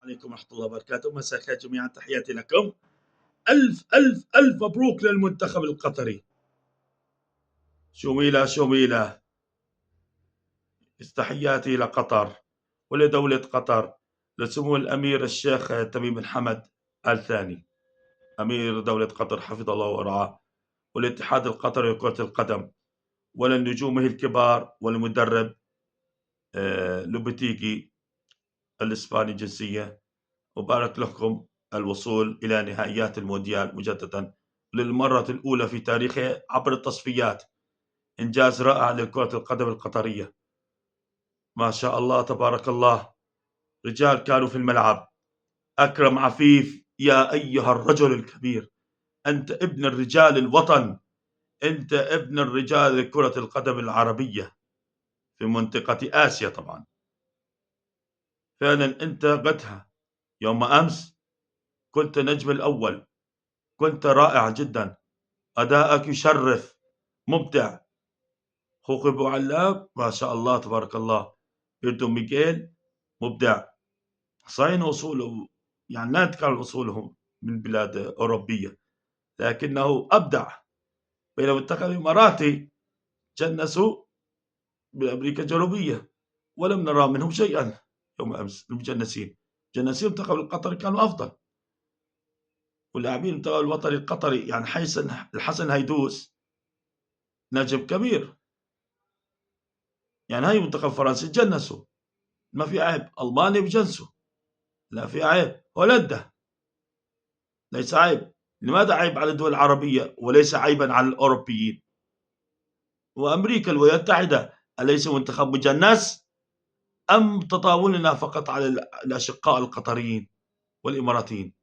عليكم ورحمة الله وبركاته، مساء الخير جميعا، تحياتي لكم. ألف ألف ألف مبروك للمنتخب القطري. شو ميله تحياتي لقطر ولدولة قطر، لسمو الأمير الشيخ تميم بن حمد آل ثاني أمير دولة قطر حفظه الله ورعاه، والاتحاد القطري لكرة القدم، ولنجومه الكبار، والمدرب لوبتيجي الإسباني الجنسية. وبارك لكم الوصول إلى نهائيات المونديال مجددا للمرة الأولى في تاريخه عبر التصفيات. إنجاز رائع لكرة القدم القطرية، ما شاء الله تبارك الله. رجال كانوا في الملعب. أكرم عفيف، يا أيها الرجل الكبير، أنت ابن الرجال الوطن، أنت ابن الرجال لكرة القدم العربية في منطقة آسيا. طبعا فعلا أنت قدها. يوم أمس كنت نجم الأول، كنت رائع جدا، أداءك يشرف، مبدع. خوخي أبو علاب ما شاء الله تبارك الله. بيردو ميغيل مبدع، صحيح أصوله يعني لا تكون أصولهم من بلاد أوروبية، لكنه أبدع. بينما المنتخب الإماراتي جنسوا بأمريكا الجنوبية، ولم نرى منهم شيئا يوم أمس. المجنسين جنسين المنتخب القطري كانوا أفضل، واللاعبين المنتخب الوطني القطري يعني الحسن هيدوس نجم كبير. يعني هاي منتخب فرنسي جنسوا، ما في عيب. ألمانيا بجنسوا، لا في عيب. هولندا ليس عيب. لماذا عيب على الدول العربية وليس عيبا على الأوروبيين؟ وأمريكا الولايات المتحدة أليس منتخب مجنس؟ أم تطاولنا فقط على الأشقاء القطريين والإماراتيين؟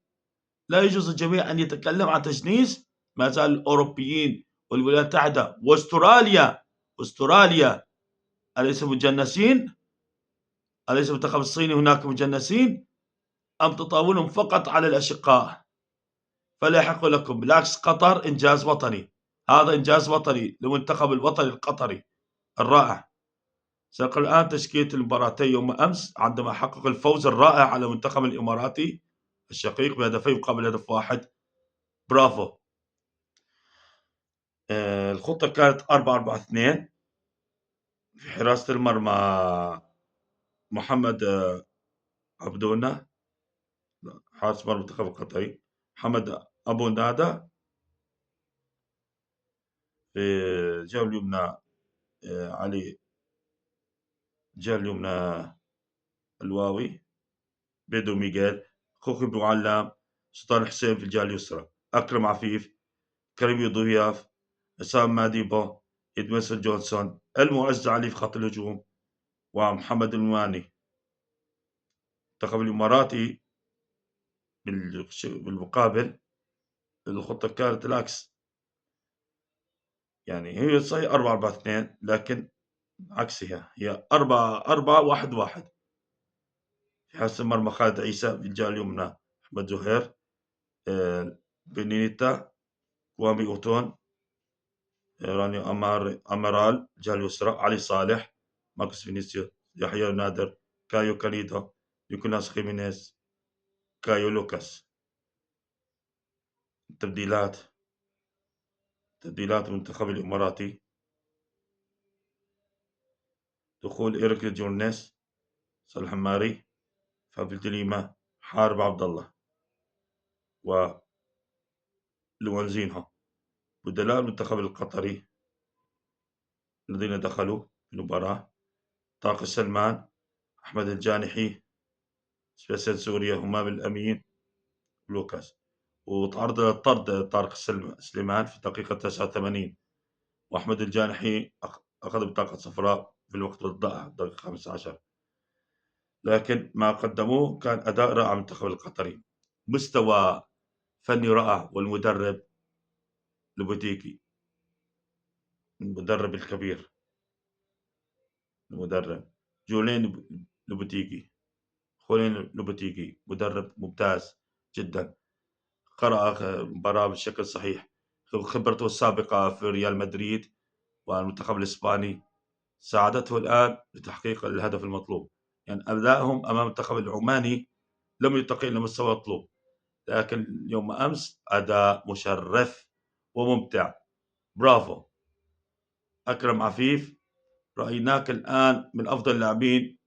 لا يجوز الجميع أن يتكلم عن تجنيس. ما زال الأوروبيين والولايات المتحدة واستراليا أليس مجنسين؟ أليس المنتخب الصيني هناك مجنسين؟ أم تطاولهم فقط على الأشقاء؟ فلا يحق لكم. بالعكس، قطر إنجاز وطني، هذا إنجاز وطني للمنتخب الوطني القطري الرائع. سنقل الآن تشكيلة المباراتين يوم أمس عندما حقق الفوز الرائع على المنتخب الإماراتي الشقيق بهدفين مقابل هدف واحد. برافو. الخطة كانت 4-4-2. في حراسة المرمى محمد عبدونا، حارس مرمى المنتخب القطري. محمد أبو نادى. في الجهة اليمنى علي، الجهة اليمنى الواوي بيدو ميغيل. خوخي بن علام. سلطان حسين في الجهة اليسرى. أكرم عفيف، كريم ضياف، عصام ماديبو، إدميسون جونسون، المعز علي في خط الهجوم، ومحمد المواني. المنتخب الإماراتي بالمقابل الخطة كانت العكس، يعني هي صحيح 4-4-2 لكن عكسها، هي 4-4-1-1. في حارس المرمى خالد عيسى، في الجهة اليمنى أحمد زهير، بنيتا، كوامي أوتون، رانيو أمارال. الجهة اليسرى علي صالح، ماركوس فينيسيوس، يحيى نادر، كايو كاليدو، نيكولاس خيمينيز، كايو لوكاس. تبديلات المنتخب الإماراتي: دخول إيريك جورنيس، صالح حماري، فابل دليما، حارب عبد الله، ولوانزينهو. بدلاء المنتخب القطري الذين دخلوا في المباراة: طارق السلمان، أحمد الجانحي، سبيسل سوريا، همام الأمين، لوكاس. وتعرض طرد طارق سليمان في الدقيقة 89، وأحمد الجانحي أخذ بطاقة صفراء في الوقت الضائع الدقيقة 15. لكن ما قدموه كان أداء رائع من المنتخب القطري، مستوى فني رائع. والمدرب لوبوتيكي، المدرب الكبير، المدرب جولين لوبوتيكي مدرب ممتاز جدا، قرأ المباراة بشكل صحيح. خبرته السابقة في ريال مدريد والمنتخب الإسباني ساعدته الآن لتحقيق الهدف المطلوب. يعني أدائهم أمام المنتخب العماني لم يرتقي إلى مستوى مطلوب، لكن يوم أمس أداء مشرف وممتع. برافو أكرم عفيف، رأيناك الآن من أفضل اللاعبين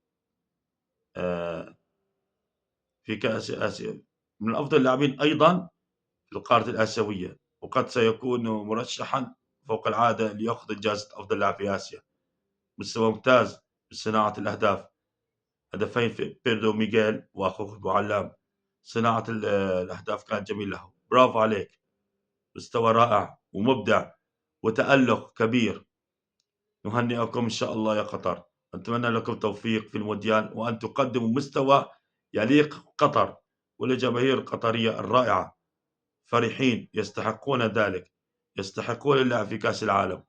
في كأس آسيا، من أفضل اللاعبين أيضا في القارة الآسيوية، وقد سيكون مرشحا فوق العادة ليأخذ جائزة أفضل لاعب في آسيا. مستوى ممتاز بصناعة الأهداف، هدفين في بيردو ميغيل وأخوه أبو علام. صناعة الأهداف كانت جميلة له. برافو عليك، مستوى رائع ومبدع وتألق كبير. نهنئكم إن شاء الله يا قطر، نتمنى لكم التوفيق في المونديال وأن تقدموا مستوى يليق قطر وللجماهير القطرية الرائعة. فرحين، يستحقون ذلك، يستحقون اللعب في كأس العالم.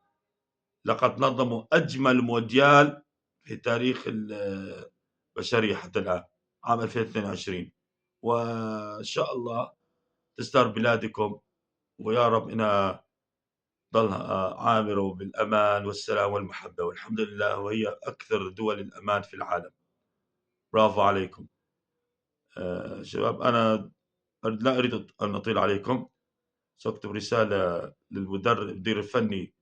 لقد نظموا أجمل مونديال في تاريخ البشرية حتى الآن، عام 2022. وإن شاء الله تستر بلادكم، ويا رب إنها ظلها عامرة بالأمان والسلام والمحبة، والحمد لله وهي أكثر دول الأمان في العالم. برافو عليكم. شباب، أنا لا أريد أن أطيل عليكم، سأكتب رسالة للمدير الفني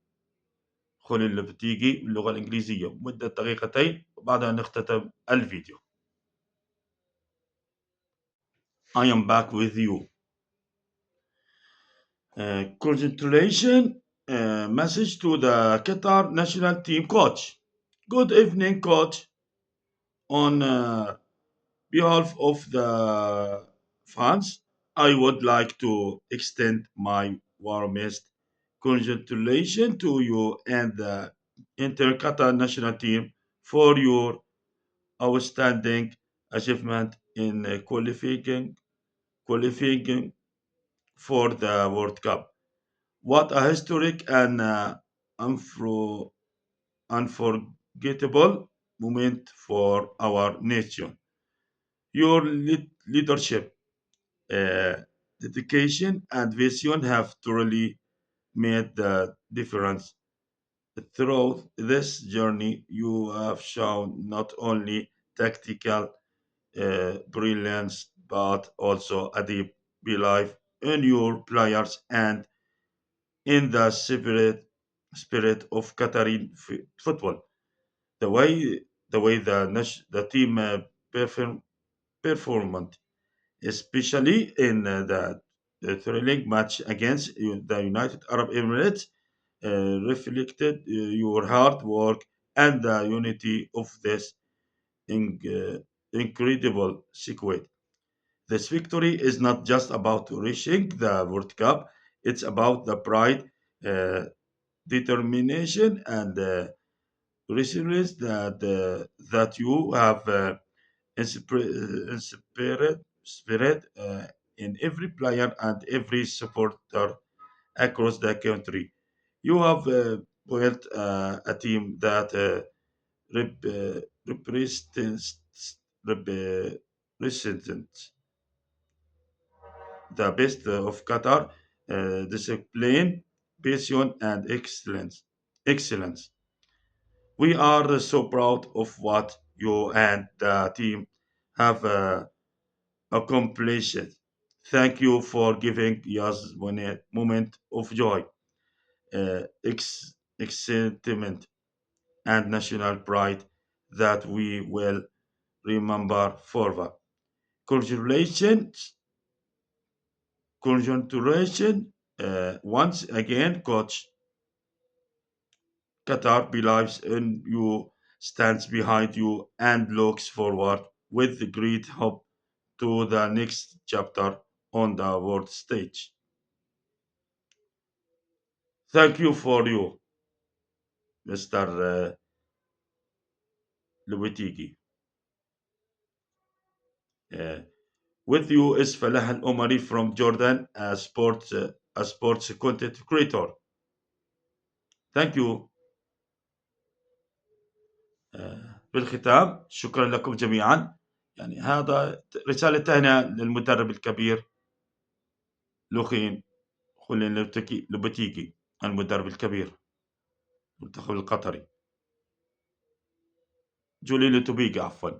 خولي اللوبتيجي باللغة الإنجليزية مدة دقيقتين، وبعدها نختتم الفيديو. I am back with you. Congratulations message to the Qatar national team coach. Good evening, coach. On behalf of the fans, I would like to extend my warmest congratulations to you and the Inter Qatar national team for your outstanding achievement in qualifying for the World Cup. What a historic and unforgettable moment for our nation. Your leadership, uh, dedication, and vision have truly made the difference. Throughout this journey, you have shown not only tactical brilliance but also a deep belief in your players and in the spirit of Qatari football. The way the team performed, especially in the thrilling match against the United Arab Emirates, reflected your hard work and the unity of this in, uh, incredible squad. This victory is not just about reaching the World Cup, it's about the pride, uh, determination, and resilience that you have inspired in every player and every supporter across the country. You have built a team that represents represents the best of Qatar, discipline, passion, and excellence. Excellence. We are so proud of what you and the team have accomplished. Thank you for giving us one moment of joy, excitement, and national pride that we will remember forever. Congratulations, congratulations once again, Coach. Qatar believes in you, stands behind you, and looks forward with great hope to the next chapter on the world stage. Thank you for you, Mr. Lubitigi. Uh, with you is Falah Al Omari from Jordan, a sports content creator. Thank you. بالختام شكرا لكم جميعا. يعني هذا رسالة تهنئة للمدرب الكبير لوخين خلين لوبتيكي، المدرب الكبير المنتخب القطري. جولي لوتوبيجي عفوا.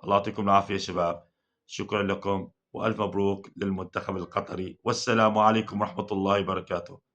الله يعطيكم العافية يا شباب. شكرا لكم وألف مبروك للمنتخب القطري، والسلام عليكم ورحمة الله وبركاته.